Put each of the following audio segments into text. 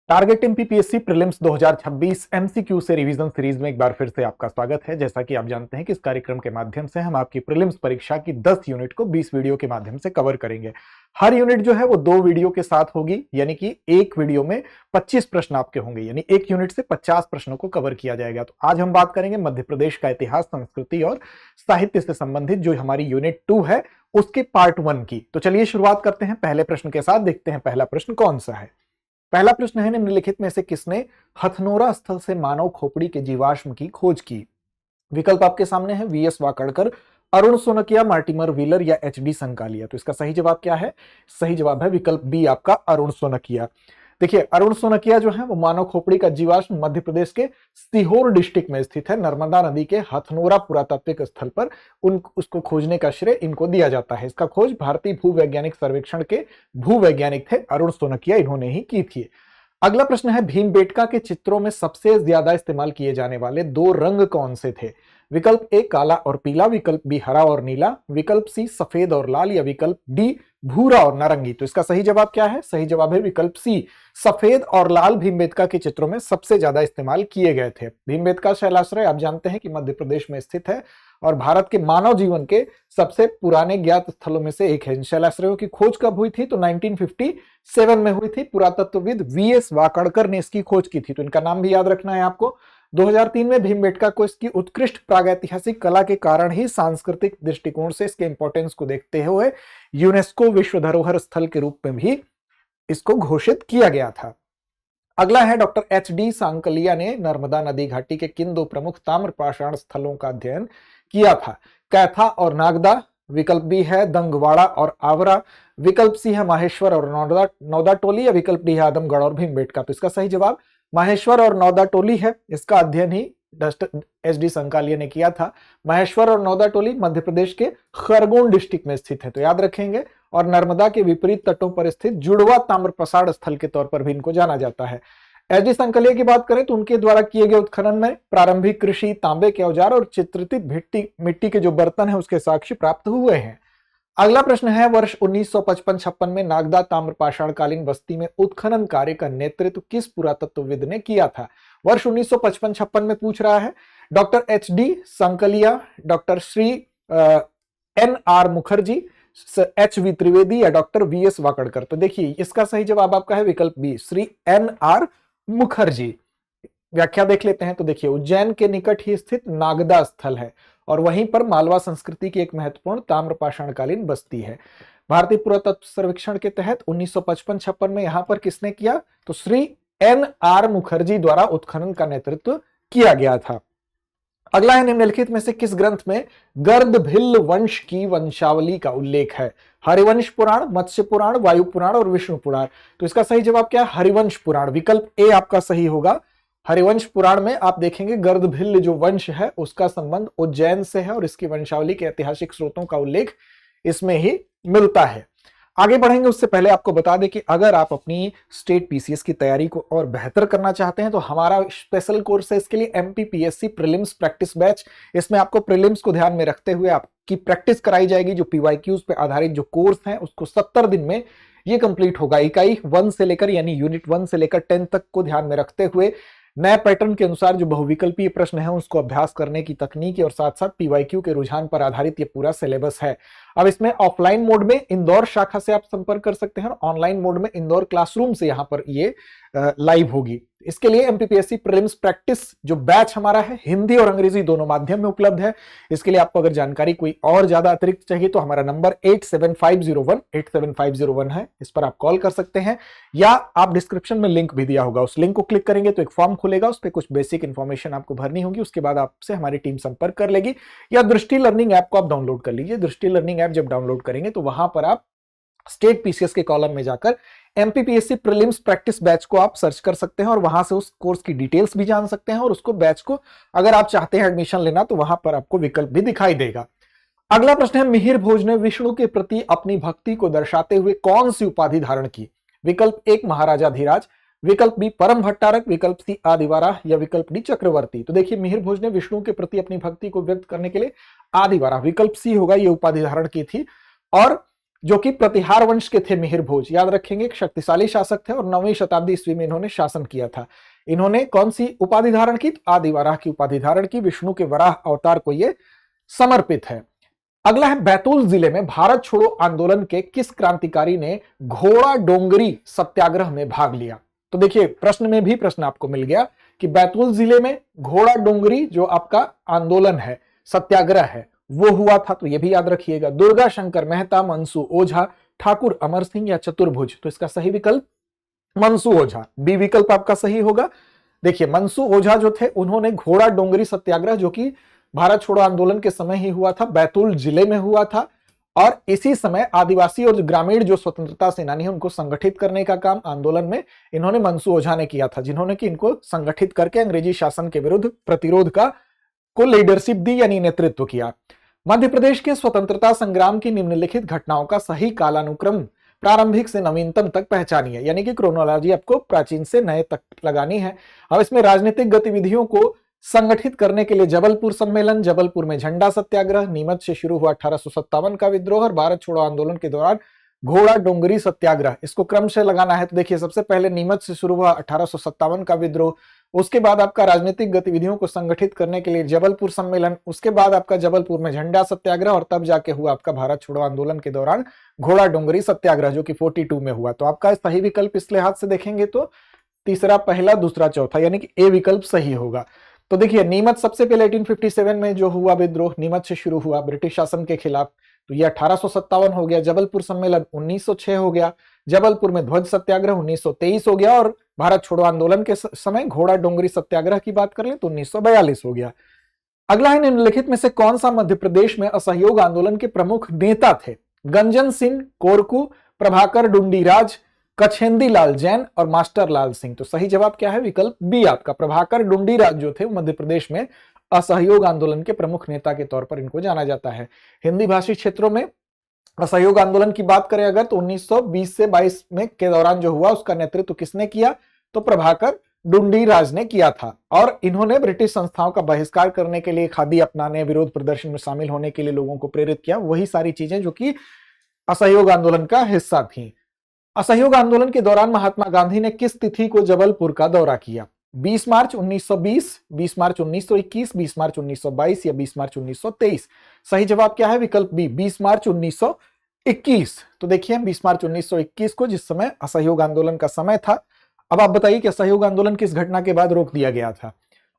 Target MPPSC prelims 2026 MCQ से revision series में एक बार फिर से आपका स्वागत है। जैसा कि आप जानते हैं कि इस कार्यक्रम के माध्यम से हम आपकी प्रीलिम्स परीक्षा की 10 यूनिट को 20 वीडियो के माध्यम से कवर करेंगे। हर यूनिट जो है वो 2 वीडियो के साथ होगी, यानी कि एक वीडियो में 25 प्रश्न आपके होंगे, यानी एक यूनिट से 50 प्रश्नों को कवर किया जाएगा। तो आज हम बात करेंगे मध्य प्रदेश का इतिहास, संस्कृति और साहित्य से संबंधित जो हमारी यूनिट 2 है उसके पार्ट 1 की। तो चलिए शुरुआत करते हैं पहले प्रश्न के साथ। देखते हैं पहला प्रश्न कौन सा है। पहला प्रश्न है, निम्नलिखित में से किसने हथनोरा स्थल से मानव खोपड़ी के जीवाश्म की खोज की? विकल्प आपके सामने है, V S Wakankar, Arun Sonkia, Mortimer Wheeler या एचडी संकालिया। तो इसका सही जवाब क्या है? सही जवाब है विकल्प बी आपका अरुण सोनकिया। देखिए, अरुण सोनकिया जो है वो मानव खोपड़ी का जीवाश्म मध्य प्रदेश के सीहोर डिस्ट्रिक्ट में स्थित है, नर्मदा नदी के हथनोरा पुरातात्विक स्थल पर उसको खोजने का श्रेय इनको दिया जाता है। इसका खोज भारतीय भूवैज्ञानिक सर्वेक्षण के भूवैज्ञानिक थे अरुण सोनकिया, इन्होंने ही की थी। अगला प्रश्न है, भीमबेटका के चित्रों में सबसे ज्यादा इस्तेमाल किए जाने वाले 2 रंग कौन से थे? विकल्प ए काला और पीला, विकल्प बी हरा और नीला, विकल्प सी सफेद और लाल या विकल्प डी भूरा और नारंगी। तो इसका सही जवाब क्या है? सही जवाब है विकल्प सी, सफेद और लाल भीमबेटका के चित्रों में सबसे ज्यादा इस्तेमाल किए गए थे। भीमबेटका शैलाश्रय आप जानते हैं कि मध्य प्रदेश में स्थित है और भारत के मानव जीवन के सबसे पुराने ज्ञात स्थलों में से एक है। इन शैलाश्रयों की खोज कब हुई थी? तो 1957 में हुई थी। पुरातत्वविद वीएस वाकड़कर ने इसकी खोज की थी, तो इनका नाम भी याद रखना है आपको। 2003 में भीमबेटका को इसकी उत्कृष्ट प्रागैतिहासिक कला के कारण ही सांस्कृतिक दृष्टिकोण से इसके इंपॉर्टेंस को देखते हुए यूनेस्को विश्व धरोहर स्थल के रूप में भी इसको घोषित किया गया था। अगला है, डॉक्टर एचडी सांकलिया ने नर्मदा नदी घाटी के किन 2 प्रमुख ताम्रपाषाण स्थलों का अध्ययन किया था? कैथा और नागदा, विकल्प बी है दंगवाड़ा और आवरा, विकल्प सी है माहेश्वर और नौदाटोली या विकल्प डी है आदमगढ़ और भीमबेटका। तो इसका सही जवाब माहेश्वर और नौदाटोली है। इसका अध्ययन ही एचडी संकालिया ने किया था। माहेश्वर और नौदाटोली मध्य प्रदेश के खरगोन डिस्ट्रिक्ट में स्थित है, तो याद रखेंगे। और नर्मदा के विपरीत तटों पर स्थित जुड़वा ताम्रपाषाण स्थल के तौर पर भी इनको जाना जाता है। एचडी संकालिया की बात करें तो उनके द्वारा किए गए उत्खनन में प्रारंभिक कृषि, तांबे के औजार और चित्रित मिट्टी के जो बर्तन है उसके साक्ष्य प्राप्त हुए हैं। अगला प्रश्न है, वर्ष 1955-56 में नागदा ताम्रपाषाण कालीन बस्ती में उत्खनन कार्य का नेतृत्व किस पुरातत्वविद ने किया था? वर्ष 1955-56 में पूछ रहा है। Doctor H D Sankalia, doctor Shri N R Mukherjee, H V Trivedi या डॉक्टर वी एस वाकड़कर। तो देखिए, इसका सही जवाब आपका है विकल्प B, Shri N R Mukherjee. व्याख्या देख लेते हैं। तो देखिए, उज्जैन के निकट ही स्थित नागदा स्थल है और वहीं पर मालवा संस्कृति की एक महत्वपूर्ण ताम्रपाषाणकालीन बस्ती है। भारतीय पुरातत्व सर्वेक्षण के तहत 1955-56 में यहां पर किसने किया? तो श्री एन आर मुखर्जी द्वारा उत्खनन का नेतृत्व किया गया था। अगला है, निम्नलिखित में से किस ग्रंथ में गर्दभिल्ल वंश की वंशावली का उल्लेख है? हरिवंश पुराण, मत्स्य पुराण, वायु पुराण और विष्णु पुराण। तो इसका सही जवाब क्या है? हरिवंश पुराण। विकल्प ए आपका सही होगा। हरिवंश पुराण में आप देखेंगे गर्दभिल्ल जो वंश है उसका संबंध उज्जैन से है और इसकी वंशावली के ऐतिहासिक स्रोतों का उल्लेख इसमें ही मिलता है। आगे बढ़ेंगे उससे पहले आपको बता दें कि अगर आप अपनी स्टेट पीसीएस की तैयारी को और बेहतर करना चाहते हैं तो हमारा स्पेशल कोर्स है इसके लिए, एमपीपीएससी प्रीलिम्स प्रैक्टिस बैच। इसमें आपको प्रीलिम्स को ध्यान में रखते हुए आपकी प्रैक्टिस कराई जाएगी। जो पीवाईक्यूज पे आधारित जो कोर्स है उसको 70 दिन में ये कंप्लीट होगा। इकाई 1 से लेकर यानी यूनिट 1 से लेकर 10 तक को ध्यान में रखते हुए नए पैटर्न के अनुसार जो बहुविकल्पीय प्रश्न है उसको अभ्यास करने की तकनीक और साथ साथ पीवाईक्यू के रुझान पर आधारित ये पूरा सिलेबस है। अब इसमें ऑफलाइन मोड में इंदौर शाखा से आप संपर्क कर सकते हैं और ऑनलाइन मोड में इंदौर क्लासरूम से यहां पर ये लाइव होगी। इसके लिए एमपीपीएससी प्रीलिम्स प्रैक्टिस जो बैच हमारा है हिंदी और अंग्रेजी दोनों माध्यम में उपलब्ध है। इसके लिए आपको अगर जानकारी कोई और ज्यादा अतिरिक्त चाहिए तो हमारा नंबर 8750187501 है, इस पर आप कॉल कर सकते हैं या आप डिस्क्रिप्शन में लिंक भी दिया होगा, उस लिंक को क्लिक करेंगे तो एक फॉर्म खुलेगा, उस पर कुछ बेसिक इंफॉर्मेशन आपको भरनी होगी। उसके बाद आपसे हमारी टीम संपर्क कर लेगी या दृष्टि लर्निंग ऐप को आप डाउनलोड कर लीजिए। दृष्टि लर्निंग ऐप जब डाउनलोड करेंगे तो वहां पर आप स्टेट पीसीएस के कॉलम में जाकर एमपीपीएससी प्रीलिम्स प्रैक्टिस बैच को आप सर्च कर सकते हैं और वहां से उस कोर्स की डिटेल्स भी जान सकते हैं और उसको बैच को अगर आप चाहते हैं एडमिशन लेना तो वहां पर आपको विकल्प भी दिखाई देगा। अगला प्रश्न है, मिहिर भोज ने विष्णु के प्रति अपनी भक्ति को दर्शाते हुए कौन सी उपाधि धारण की? विकल्प 1 महाराजा धीराज, विकल्प बी परम भट्टारक, विकल्प सी आदिवारा या विकल्प डी चक्रवर्ती। तो देखिए, मिहिर भोज ने विष्णु के प्रति अपनी भक्ति को व्यक्त करने के लिए आदिवारा, विकल्प सी होगा, ये उपाधि धारण की थी। और जो कि प्रतिहार वंश के थे मिहिर भोज, याद रखेंगे, एक शक्तिशाली शासक थे और 9वीं शताब्दी ईस्वी में इन्होंने शासन किया था। इन्होंने कौन सी उपाधि धारण की? आदिवराह की उपाधि धारण की। विष्णु के वराह अवतार को ये समर्पित है। अगला है, बैतूल जिले में भारत छोड़ो आंदोलन के किस क्रांतिकारी ने घोड़ा डोंगरी सत्याग्रह में भाग लिया? तो देखिए प्रश्न में भी प्रश्न आपको मिल गया कि बैतूल जिले में घोड़ा डोंगरी जो आपका आंदोलन है, सत्याग्रह है, वो हुआ था, तो ये भी याद रखिएगा। दुर्गा शंकर मेहता, मनसू ओझा, ठाकुर अमर सिंह या चतुर्भुज? तो इसका सही विकल्प मनसू ओझा, बी विकल्प आपका सही होगा। देखिए मनसू ओझा जो थे उन्होंने घोड़ा डोंगरी सत्याग्रह, जो कि भारत छोड़ो आंदोलन के समय ही हुआ था, बैतूल जिले में हुआ था, और इसी समय आदिवासी और ग्रामीण जो स्वतंत्रता सेनानी है उनको संगठित करने का काम आंदोलन में इन्होंने मनसू ओझा ने किया था, जिन्होंने कि इनको संगठित करके अंग्रेजी शासन के विरुद्ध प्रतिरोध को लीडरशिप दी यानी नेतृत्व किया। मध्य प्रदेश के स्वतंत्रता संग्राम की निम्नलिखित घटनाओं का सही कालानुक्रम प्रारंभिक से नवीनतम तक पहचानिए, यानी कि क्रोनोलॉजी आपको प्राचीन से नए तक लगानी है। अब इसमें राजनीतिक गतिविधियों को संगठित करने के लिए जबलपुर सम्मेलन, जबलपुर में झंडा सत्याग्रह, नीमच से शुरू हुआ 1857 का विद्रोह और भारत छोड़ो आंदोलन के दौरान घोड़ा डोंगरी सत्याग्रह, इसको क्रम से लगाना है। तो देखिए सबसे पहले नीमच से शुरू हुआ 1857 का विद्रोह, उसके बाद आपका राजनीतिक गतिविधियों को संगठित करने के लिए जबलपुर सम्मेलन, उसके बाद आपका जबलपुर में झंडा सत्याग्रह, और तब जाके हुआ आपका भारत छोड़ो आंदोलन के दौरान घोड़ा डोंगरी सत्याग्रह, जो कि 42 में हुआ। तो आपका सही विकल्प इस लिहाज से देखेंगे तो तीसरा, पहला, दूसरा, चौथा, यानी कि ए विकल्प सही होगा। तो देखिए नीमच सबसे पहले 1857 में जो हुआ विद्रोह, नीमच से शुरू हुआ ब्रिटिश शासन के खिलाफ, तो यह 1857 हो गया। जबलपुर सम्मेलन 1906 हो गया, जबलपुर में ध्वज सत्याग्रह 1923 हो गया, और भारत छोड़ो आंदोलन के समय घोड़ा डोंगरी सत्याग्रह की बात कर ले तो 1942 हो गया। अगला है, निम्नलिखित में से कौन सा मध्य प्रदेश में असहयोग आंदोलन के प्रमुख नेता थे? गंजन सिंह कोरकू, प्रभाकर डुंडीराज, कछेंदी लाल जैन और मास्टर लाल सिंह? तो सही जवाब क्या है? विकल्प बी आपका, प्रभाकर डुंडीराज जो थे मध्य प्रदेश में असहयोग आंदोलन के प्रमुख नेता के तौर पर इनको जाना जाता है। हिंदी भाषी क्षेत्रों में असहयोग आंदोलन की बात करें अगर, तो 1920 से 22 में के दौरान जो हुआ उसका नेतृत्व किसने किया? तो प्रभाकर डुंडीराज ने किया था, और इन्होंने ब्रिटिश संस्थाओं का बहिष्कार करने के लिए, खादी अपनाने, विरोध प्रदर्शन में शामिल होने के लिए लोगों को प्रेरित किया। वही सारी चीजें जो कि असहयोग आंदोलन का हिस्सा थी। असहयोग आंदोलन के दौरान महात्मा गांधी ने किस तिथि को जबलपुर का दौरा किया? 20 मार्च 1920, 20 मार्च 1921, 20 मार्च 1922 या 20 मार्च 1923? सही जवाब क्या है? विकल्प बी, 20 मार्च 1921। तो देखिए 20 मार्च 1921 को, जिस समय असहयोग आंदोलन का समय था। अब आप बताइए कि असहयोग आंदोलन किस घटना के बाद रोक दिया गया था?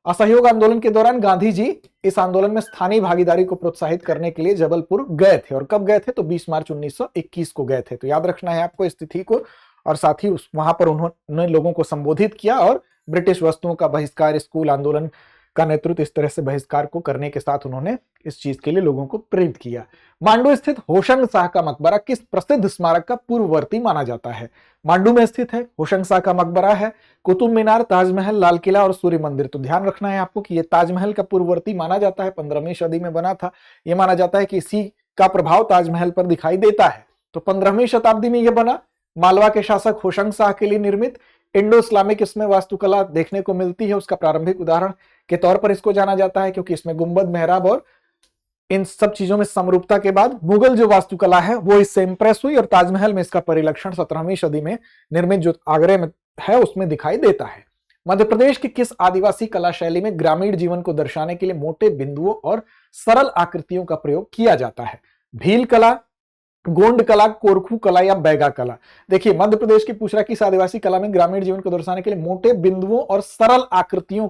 असहयोग आंदोलन के दौरान गांधी जी इस आंदोलन में स्थानीय भागीदारी को प्रोत्साहित करने के लिए जबलपुर गए थे, और कब गए थे? तो 20 मार्च 1921 को गए थे। तो याद रखना है आपको इस तिथि को, और साथ ही वहां पर उन्होंने लोगों को संबोधित किया और ब्रिटिश वस्तुओं का बहिष्कार, स्कूल आंदोलन का नेतृत्व, इस तरह से बहिष्कार को करने के साथ उन्होंने इस चीज के लिए लोगों को प्रेरित किया। मांडू स्थित होशंग शाह का मकबरा किस प्रसिद्ध स्मारक का पूर्ववर्ती माना जाता है? मांडू में स्थित है होशंग शाह का मकबरा है, कुतुब मीनार, ताजमहल, लाल किला और सूर्य मंदिर। तो ध्यान रखना है आपको कि यह ताजमहल का पूर्ववर्ती माना जाता है, 15वीं सदी में बना था। यह माना जाता है कि इसी का प्रभाव ताजमहल पर दिखाई देता है। तो 15वीं शताब्दी में यह बना, मालवा के शासक होशंग शाह के लिए निर्मित। इंडो इस्लामिक इसमें वास्तुकला देखने को मिलती है, उसका प्रारंभिक उदाहरण के तौर पर इसको जाना जाता है, क्योंकि इसमें गुंबद, मेहराब और इन सब चीजों में समरूपता के बाद मुगल जो वास्तुकला है वो इससे इंप्रेस हुई, और ताजमहल में इसका परिलक्षण 17वीं सदी में निर्मित जो आगरे में है उसमें दिखाई देता है। मध्य प्रदेश की किस आदिवासी कला शैली में ग्रामीण जीवन को दर्शाने के लिए मोटे बिंदुओं और सरल आकृतियों का प्रयोग किया जाता है? भील कला, गोंड कला, कोरखू कला या बैगा कला? देखिए मध्य प्रदेश की पूछ रहा है कि इस आदिवासी कला में ग्रामीण जीवन को दर्शाने के लिए मोटे बिंदुओं और सरल आकृतियों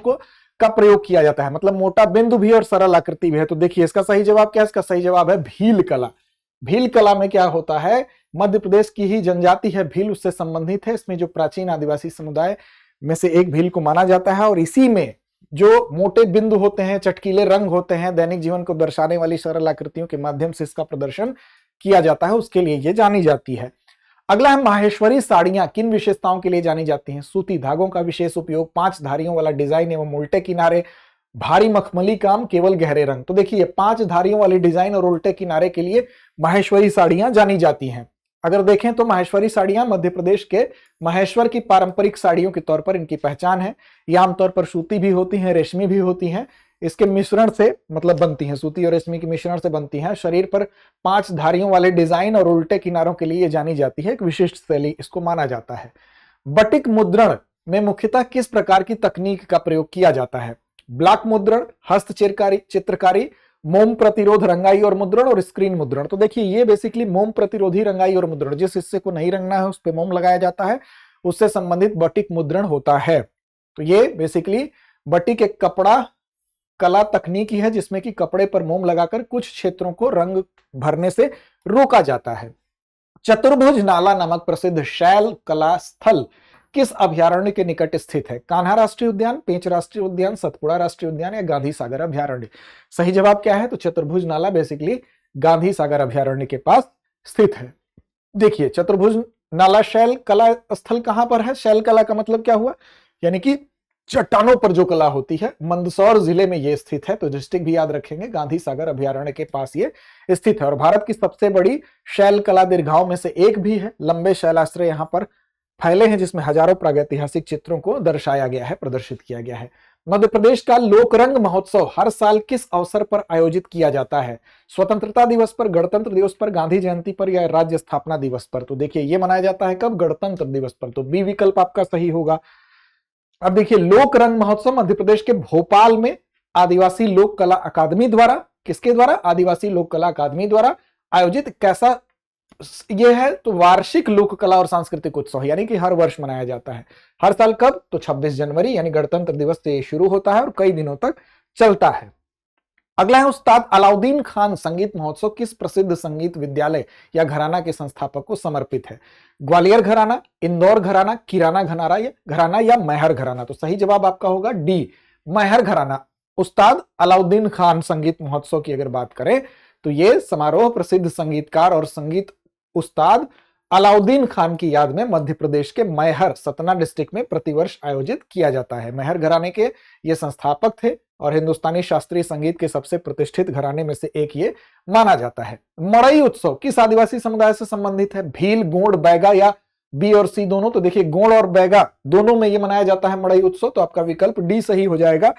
का प्रयोग किया जाता है, मतलब मोटा बिंदु भी और सरल आकृति भी है। तो देखिए इसका सही जवाब क्या है? इसका सही जवाब है भील कला। भील कला में क्या होता है? मध्य प्रदेश की ही जनजाति है भील, उससे संबंधित है। इसमें जो प्राचीन आदिवासी समुदाय में से एक भील को माना जाता है, और इसी में जो मोटे बिंदु होते हैं, चटकीले रंग होते हैं, दैनिक जीवन को दर्शाने वाली सरल आकृतियों के माध्यम से इसका प्रदर्शन किया जाता है, उसके लिए ये जानी जाती है। अगला है, माहेश्वरी साड़ियां किन विशेषताओं के लिए जानी जाती हैं? सूती धागों का विशेष उपयोग, 5 धारियों वाला डिजाइन एवं उल्टे किनारे, भारी मखमली काम, केवल गहरे रंग। तो देखिए 5 धारियों वाली डिजाइन और उल्टे किनारे के लिए माहेश्वरी साड़ियां जानी जाती हैं। अगर देखें तो माहेश्वरी साड़ियां मध्य प्रदेश के महेश्वर की पारंपरिक साड़ियों के तौर पर इनकी पहचान है। ये आमतौर पर सूती भी होती हैं, रेशमी भी होती हैं। इसके मिश्रण से मतलब बनती हैं, सूती और रेशमी के मिश्रण से बनती हैं। शरीर पर 5 धारियों वाले डिजाइन और उल्टे किनारों के लिए जानी जाती है, एक विशिष्ट शैली इसको माना जाता है। बटिक मुद्रण में मुख्यतः किस प्रकार की तकनीक का प्रयोग किया जाता है? ब्लॉक मुद्रण, हस्त चित्रकारी, मोम प्रतिरोध रंगाई और मुद्रण और स्क्रीन मुद्रण। तो देखिए ये बेसिकली मोम प्रतिरोधी रंगाई और मुद्रण, जिस हिस्से को नहीं रंगना है उस पे मोम लगाया जाता है, उससे संबंधित बटिक मुद्रण होता है। तो ये बेसिकली बटिक एक कपड़ा कला तकनीकी है जिसमें कि कपड़े पर मोम लगाकर कुछ क्षेत्रों को रंग भरने से रोका जाता है। चतुर्भुज नाला नामक प्रसिद्ध शैल कला स्थल किस अभयारण्य के निकट स्थित है? कान्हा राष्ट्रीय उद्यान, पेंच राष्ट्रीय उद्यान, सतपुड़ा राष्ट्रीय उद्यान या गांधी सागर अभयारण्य? सही जवाब क्या है? तो चतुर्भुज नाला बेसिकली गांधी सागर अभयारण्य के पास स्थित है। देखिए चतुर्भुज नाला शैल कला स्थल कहां पर है? शैल कला का मतलब क्या हुआ? यानी कि चट्टानों पर जो कला होती है, मंदसौर जिले में ये स्थित है। तो डिस्ट्रिक्ट भी याद रखेंगे, गांधी सागर अभयारण्य के पास ये स्थित है और भारत की सबसे बड़ी शैल कला दीर्घाओं में से एक भी है। लंबे शैलाश्रय यहां पर फैले हैं जिसमें हजारों प्रागैतिहासिक चित्रों को दर्शाया गया है, प्रदर्शित किया गया है। मध्य प्रदेश का लोकरंग महोत्सव हर साल किस अवसर पर आयोजित किया जाता है? स्वतंत्रता दिवस पर, गणतंत्र दिवस पर, गांधी जयंती पर या राज्य स्थापना दिवस पर? तो देखिए ये मनाया जाता है कब? गणतंत्र दिवस पर। तो बी विकल्प आपका सही होगा। अब देखिए लोक रंग महोत्सव मध्य प्रदेश के भोपाल में आदिवासी लोक कला अकादमी द्वारा, किसके द्वारा? आदिवासी लोक कला अकादमी द्वारा आयोजित कैसा ये है? तो वार्षिक लोक कला और सांस्कृतिक उत्सव, यानी कि हर वर्ष मनाया जाता है। हर साल कब? तो 26 जनवरी यानी गणतंत्र दिवस से शुरू होता है और कई दिनों तक चलता है। अगला है उस्ताद अलाउद्दीन खान संगीत महोत्सव किस प्रसिद्ध संगीत विद्यालय या घराना के संस्थापक को समर्पित है? ग्वालियर घराना, इंदौर घराना, किराना घराना या मैहर घराना? तो सही जवाब आपका होगा डी, मैहर घराना। उस्ताद अलाउद्दीन खान संगीत महोत्सव की अगर बात करें तो ये समारोह प्रसिद्ध संगीतकार और संगीत उस्ताद अलाउद्दीन खान की याद में मध्य प्रदेश के मैहर, सतना डिस्ट्रिक्ट में प्रतिवर्ष आयोजित किया जाता है। मैहर घराने के ये संस्थापक थे और हिंदुस्तानी शास्त्रीय संगीत के सबसे प्रतिष्ठित घराने में से एक ये माना जाता है। मड़ई उत्सव किस आदिवासी समुदाय से संबंधित है? भील, गोंड, बैगा या बी और सी दोनों? तो देखिए गोंड और बैगा दोनों में ये मनाया जाता है मड़ई उत्सव, तो आपका विकल्प डी सही हो जाएगा,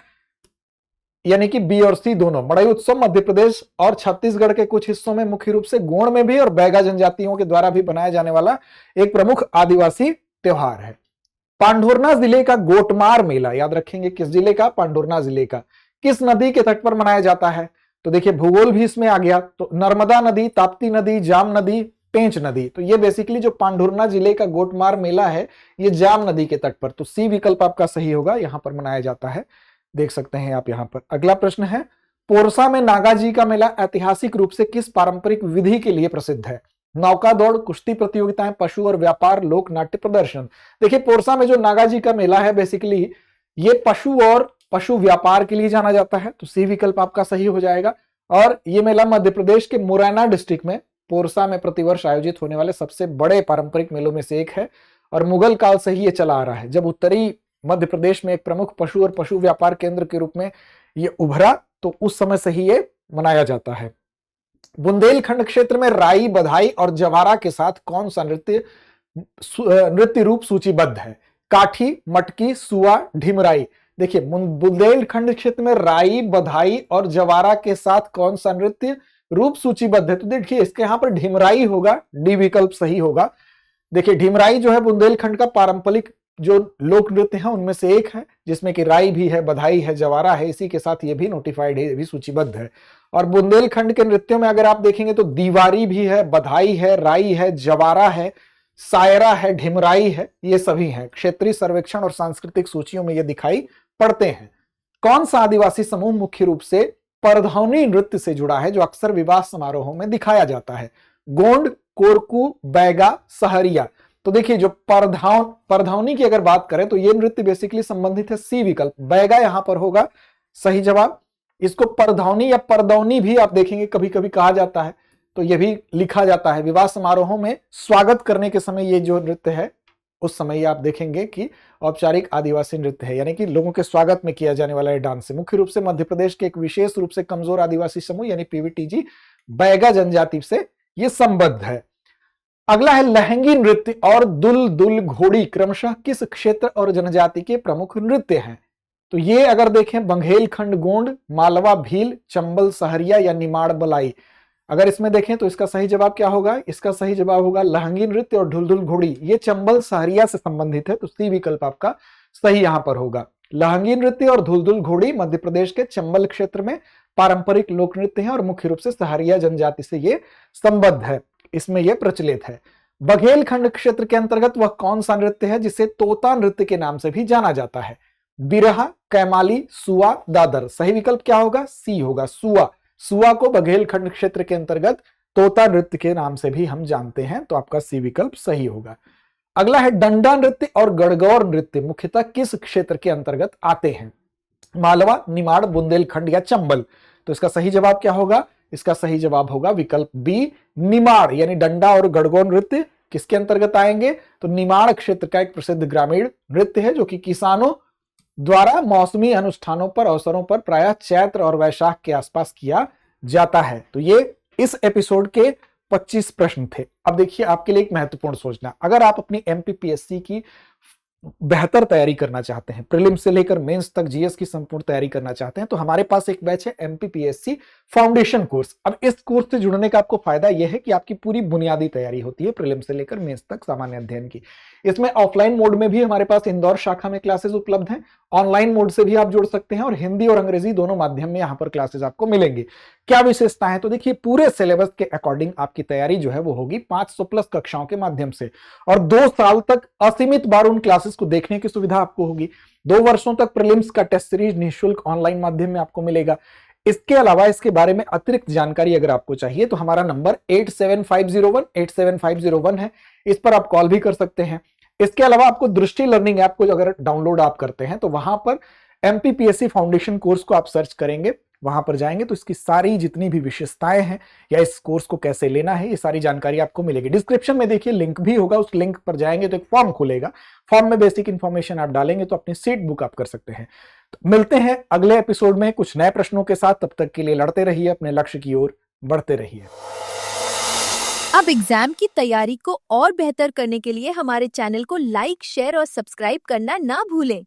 यानी कि बी और सी दोनों। मड़ई उत्सव मध्य प्रदेश और छत्तीसगढ़ के कुछ हिस्सों में, मुख्य रूप से गोंड में भी और बैगा जनजातियों के द्वारा भी बनाया जाने वाला एक प्रमुख आदिवासी त्योहार है। पांढुर्ना जिले का गोटमार मेला, याद रखेंगे किस जिले का? पांढुर्ना जिले का। किस नदी के तट पर मनाया जाता है? तो देखिए भूगोल भी इसमें आ गया, तो नर्मदा नदी, ताप्ती नदी, जाम नदी, पेंच नदी। तो ये बेसिकली जो पांढुर्ना जिले का गोटमार मेला है ये जाम नदी के तट पर, तो सी विकल्प आपका सही होगा, यहां पर मनाया जाता है, देख सकते हैं आप यहां पर। अगला प्रश्न है पोरसा में नागाजी का मेला ऐतिहासिक रूप से किस पारंपरिक विधि के लिए प्रसिद्ध है? नौका दौड़, कुश्ती प्रतियोगिताएं, पशु और व्यापार, लोक नाट्य प्रदर्शन? देखिए पोरसा में जो नागाजी का मेला है बेसिकली ये पशु और पशु व्यापार के लिए जाना जाता है, तो सी विकल्प आपका सही हो जाएगा। और ये मेला मध्य प्रदेश के मुरैना डिस्ट्रिक्ट में पोरसा में प्रतिवर्ष आयोजित होने वाले सबसे बड़े पारंपरिक मेलों में से एक है और मुगल काल से ही ये चला आ रहा है। जब उत्तरी मध्य प्रदेश में एक प्रमुख पशु और पशु व्यापार केंद्र के रूप में ये उभरा तो उस समय से ही ये मनाया जाता है। बुंदेलखंड क्षेत्र में राई, बधाई और जवारा के साथ कौन सा नृत्य रूप सूचीबद्ध है? काठी, मटकी, सुआ, ढिमराई? देखिए बुंदेलखंड क्षेत्र में राई, बधाई और जवारा के साथ कौन सा नृत्य रूप सूचीबद्ध है? तो देखिए इसके यहां पर ढिमराई होगा, डी विकल्प सही होगा। देखिए ढिमराई जो है बुंदेलखंड का पारंपरिक जो लोक नृत्य है उनमें से एक है, जिसमें कि राई भी है, बधाई है, जवारा है, इसी के साथ ये भी नोटिफाइड है, ये भी सूचीबद्ध है। और बुंदेलखंड के नृत्यों में अगर आप देखेंगे तो दीवारी भी है, बधाई है, राई है, जवारा है, सायरा है, ढिमराई है, ये सभी हैं। क्षेत्रीय सर्वेक्षण और सांस्कृतिक सूचियों में ये दिखाई पड़ते हैं। कौन सा आदिवासी समूह मुख्य रूप से परधौनी नृत्य से जुड़ा है जो अक्सर विवाह समारोहों में दिखाया जाता है? गोंड, कोरकू, बैगा, सहरिया? तो देखिए जो परधौनी की अगर बात करें तो ये नृत्य बेसिकली संबंधित है, सी विकल्प, बैगा यहां पर होगा सही जवाब। इसको परधौनी या परदौनी भी आप देखेंगे कभी कभी कहा जाता है, तो ये भी लिखा जाता है। विवाह समारोहों में स्वागत करने के समय ये जो नृत्य है उस समय ये आप देखेंगे कि औपचारिक आदिवासी नृत्य है, यानी कि लोगों के स्वागत में किया जाने वाला ये डांस है। मुख्य रूप से मध्य प्रदेश के एक विशेष रूप से कमजोर आदिवासी समूह यानी पीवीटीजी बैगा जनजाति से ये संबद्ध है। अगला है लहंगी नृत्य और दुल दुल घोड़ी क्रमशः किस क्षेत्र और जनजाति के प्रमुख नृत्य हैं? तो ये अगर देखें बघेलखंड गोंड, मालवा भील, चंबल सहरिया या निमाड़ बलाई, अगर इसमें देखें तो इसका सही जवाब क्या होगा? इसका सही जवाब होगा लहंगी नृत्य और ढुलढुल घोड़ी। ये चंबल सहरिया से संबंधित है, तो सी विकल्प आपका सही यहां पर होगा। लहंगी नृत्य और ढुलढुल घोड़ी मध्य प्रदेश के चंबल क्षेत्र में पारंपरिक लोक नृत्य है और मुख्य रूप से सहरिया जनजाति से ये संबद्ध है, इसमें यह प्रचलित है। बघेलखंड क्षेत्र के अंतर्गत वह कौन सा नृत्य है जिसे तोता नृत्य के नाम से भी जाना जाता है? बिरहा, कैमाली, सुआ, दादर। सही विकल्प क्या होगा? सी होगा, सुआ। सुआ को बघेलखंड क्षेत्र के अंतर्गत तोता नृत्य के नाम से भी हम जानते हैं, तो आपका सी विकल्प सही होगा। अगला है डंडा नृत्य और गणगौर नृत्य मुख्यतः किस क्षेत्र के अंतर्गत आते हैं? मालवा, निमाड़, बुंदेलखंड या चंबल। तो इसका सही जवाब क्या होगा? इसका सही जवाब होगा विकल्प बी, निमाड़। यानी डंडा और गणगौर नृत्य किसके अंतर्गत आएंगे? तो निमाड़ क्षेत्र का एक प्रसिद्ध ग्रामीण नृत्य है जो कि किसानों द्वारा मौसमी अनुष्ठानों पर, अवसरों पर प्रायः चैत्र और वैशाख के आसपास किया जाता है। तो ये इस एपिसोड के 25 प्रश्न थे। अब देखिए आपके लिए एक महत्वपूर्ण सोचना, अगर आप अपनी एमपीपीएससी की बेहतर तैयारी करना चाहते हैं, प्रीलिम्स से लेकर मेंस तक जीएस की संपूर्ण तैयारी करना चाहते हैं, तो हमारे पास एक बैच है एमपीपीएससी फाउंडेशन कोर्स। अब इस कोर्स से जुड़ने का आपको फायदा यह है कि आपकी पूरी बुनियादी तैयारी होती है प्रीलिम्स से लेकर मेंस तक सामान्य अध्ययन की। इसमें ऑफलाइन मोड में भी हमारे पास इंदौर शाखा में क्लासेस उपलब्ध हैं, ऑनलाइन मोड से भी आप जुड़ सकते हैं और हिंदी और अंग्रेजी दोनों माध्यम में यहाँ पर क्लासेस आपको मिलेंगी। क्या विशेषता है? तो देखिए पूरे सिलेबस के अकॉर्डिंग आपकी तैयारी जो है वो होगी 500 प्लस कक्षाओं के माध्यम से, और 2 साल तक असीमित बार उन क्लासेस को देखने की सुविधा आपको होगी। 2 वर्षों तक प्रीलिम्स का टेस्ट सीरीज निःशुल्क ऑनलाइन माध्यम में आपको मिलेगा। इसके अलावा इसके बारे में अतिरिक्त जानकारी अगर आपको चाहिए तो हमारा नंबर 8750187501 है, इस पर आप कॉल भी कर सकते हैं। इसके अलावा आपको दृष्टि लर्निंग ऐप को अगर डाउनलोड आप करते हैं तो वहां पर एमपीपीएससी फाउंडेशन कोर्स को आप सर्च करेंगे, वहां पर जाएंगे तो इसकी सारी जितनी भी विशेषताएं हैं या इस कोर्स को कैसे लेना है, ये सारी जानकारी आपको मिलेगी। डिस्क्रिप्शन में देखिए लिंक भी होगा, उस लिंक पर जाएंगे तो एक फॉर्म खुलेगा, फॉर्म में बेसिक इंफॉर्मेशन आप डालेंगे तो अपनी सीट बुक आप कर सकते हैं। तो मिलते हैं अगले एपिसोड में कुछ नए प्रश्नों के साथ, तब तक के लिए लड़ते रहिए, अपने लक्ष्य की ओर बढ़ते रहिए। अब एग्जाम की तैयारी को और बेहतर करने के लिए हमारे चैनल को लाइक, शेयर और सब्सक्राइब करना ना भूलें।